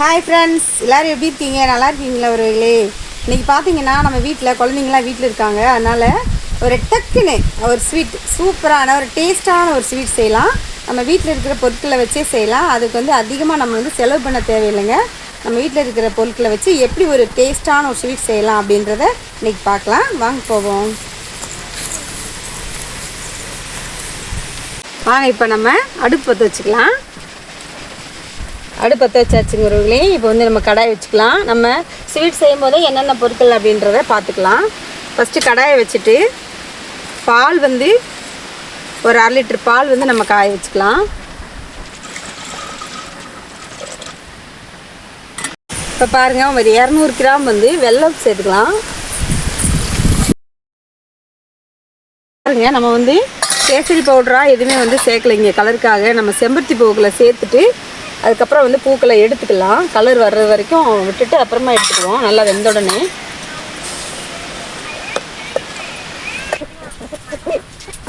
Hi friends, எல்லோரும் எப்படி இருக்கீங்க? நல்லா இருக்கீங்களா? ஒருவேளே இன்றைக்கி பார்த்தீங்கன்னா நம்ம வீட்டில் குழந்தைங்களாம் வீட்டில் இருக்காங்க. அதனால் ஒரு டக்குன்னு ஒரு ஸ்வீட், சூப்பரான ஒரு டேஸ்ட்டான ஒரு ஸ்வீட் செய்யலாம். நம்ம வீட்டில் இருக்கிற பொருட்களை வச்சே செய்யலாம். அதுக்கு அதிகமாக நம்ம செலவு பண்ண தேவையில்லைங்க. நம்ம வீட்டில் இருக்கிற பொருட்களை வச்சு எப்படி ஒரு டேஸ்ட்டான ஒரு ஸ்வீட் செய்யலாம் அப்படின்றத இன்றைக்கி பார்க்கலாம். வாங்க போவோம். வாங்க இப்போ நம்ம அடுப்பு பற்ற வச்சுக்கலாம். அடுப்பத்தை வச்சாச்சுங்க ஒருவர்களே. இப்போ நம்ம கடாயை வச்சுக்கலாம். நம்ம ஸ்வீட் செய்யும் போதே என்னென்ன பொருட்கள் அப்படின்றத பார்த்துக்கலாம். ஃபஸ்ட்டு கடாயை வச்சுட்டு பால் ஒரு 1/2 லிட்டர் பால் நம்ம காய வச்சுக்கலாம். இப்போ பாருங்கள், ஒரு 200 கிராம் வெல்லம் சேர்த்துக்கலாம். பாருங்க, நம்ம கேசரி பவுடராக எதுவுமே சேர்க்கலைங்க. கலருக்காக நம்ம செம்பருத்தி பூக்களை சேர்த்துட்டு அதுக்கப்புறம் பூக்களை எடுத்துக்கலாம். கலர் வர்றது வரைக்கும் விட்டுட்டு அப்புறமா எடுத்துக்குவோம். நல்லா வெந்த உடனே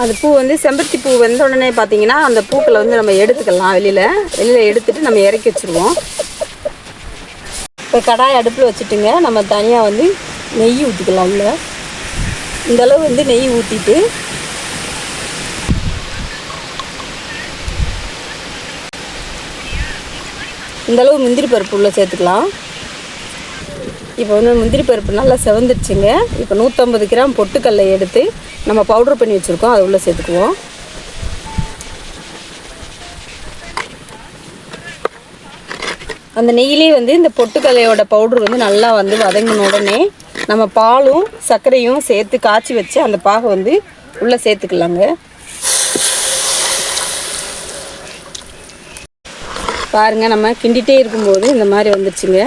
அந்த பூ செம்பருத்தி பூ வெந்த உடனே பார்த்தீங்கன்னா அந்த பூக்களை நம்ம எடுத்துக்கலாம். வெளியில் எடுத்துட்டு நம்ம இறக்கி வச்சுருவோம். இப்போ கடாய் அடுப்பில் வச்சுட்டுங்க, நம்ம தனியாக நெய் ஊற்றிக்கலாம். உள்ள இந்தளவு நெய் ஊற்றிட்டு இந்தளவு முந்திரி பருப்பு உள்ளே சேர்த்துக்கலாம். இப்போ முந்திரி பருப்பு நல்லா செவந்துடுச்சுங்க. இப்போ 150 கிராம் பொட்டுக்கல்லை எடுத்து நம்ம பவுட்ரு பண்ணி வச்சுருக்கோம், அதை உள்ளே சேர்த்துக்குவோம். அந்த நெய்யிலே இந்த பொட்டுக்கல்லையோட பவுட்ரு நல்லா வதங்கின உடனே நம்ம பாலும் சர்க்கரையும் சேர்த்து காய்ச்சி வச்சு அந்த பாகை உள்ளே சேர்த்துக்கலாங்க. பாருங்கள், நம்ம கிண்டிகிட்டே இருக்கும்போது இந்த மாதிரி வந்துடுச்சுங்க.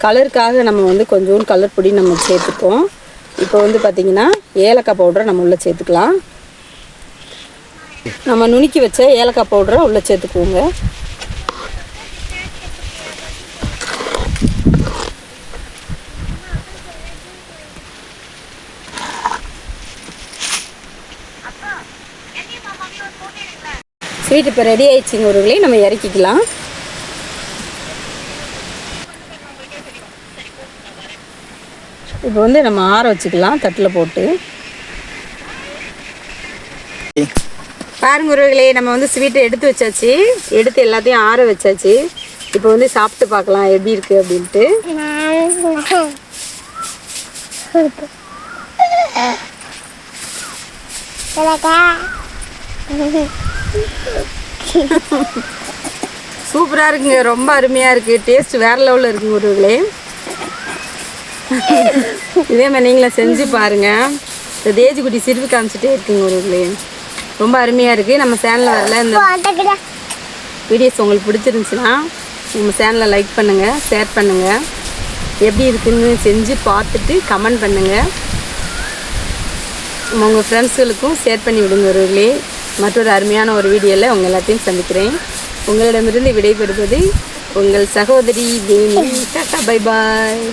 கலருக்காக நம்ம கொஞ்சோண்டு கலர் பொடி நம்ம சேர்த்துப்போம். இப்போ பார்த்திங்கன்னா ஏலக்காய் பவுடரை நம்ம உள்ளே சேர்த்துக்கலாம். நம்ம நுணுக்கி வச்ச ஏலக்காய் பவுடரை உள்ளே சேர்த்துக்குவோங்க. ஸ்வீட் இப்போ ரெடி ஆயிடுச்சுங்க ஒருவேளை, நம்ம இறக்கிக்கலாம். இப்போ நம்ம ஆற வச்சுக்கலாம் தட்டில் போட்டு. பாருங்க ஒருவேளை, நம்ம ஸ்வீட்டை எடுத்து வச்சாச்சு. எடுத்து எல்லாத்தையும் ஆற வச்சாச்சு. இப்போ சாப்பிட்டு பார்க்கலாம் எப்படி இருக்குது அப்படின்ட்டு. சூப்பராக இருக்குங்க, ரொம்ப அருமையாக இருக்குது. டேஸ்ட் வேறு லெவலில் இருக்குங்க ஒருவேளை. இதே மாதிரி நீங்களும் செஞ்சு பாருங்கள். இந்த தேஜிக்குட்டி சிரிப்பு காமிச்சிட்டே இருக்குங்க ஒருவேளை. ரொம்ப அருமையாக இருக்குது. நம்ம சேனலில் வரல இந்த வீடியோஸ் உங்களுக்கு பிடிச்சிருந்துச்சுன்னா நம்ம சேனலை லைக் பண்ணுங்கள், ஷேர் பண்ணுங்கள். எப்படி இருக்குன்னு செஞ்சு பார்த்துட்டு கமெண்ட் பண்ணுங்கள். உங்கள் ஃப்ரெண்ட்ஸுகளுக்கும் ஷேர் பண்ணி விடுங்க ஒருவேளை. மற்றொரு அருமையான ஒரு வீடியோவில் உங்கள் எல்லாத்தையும் சந்திக்கிறேன். உங்களிடமிருந்து விடைபெறுவது உங்கள் சகோதரி தேனி. Tata, bye bye.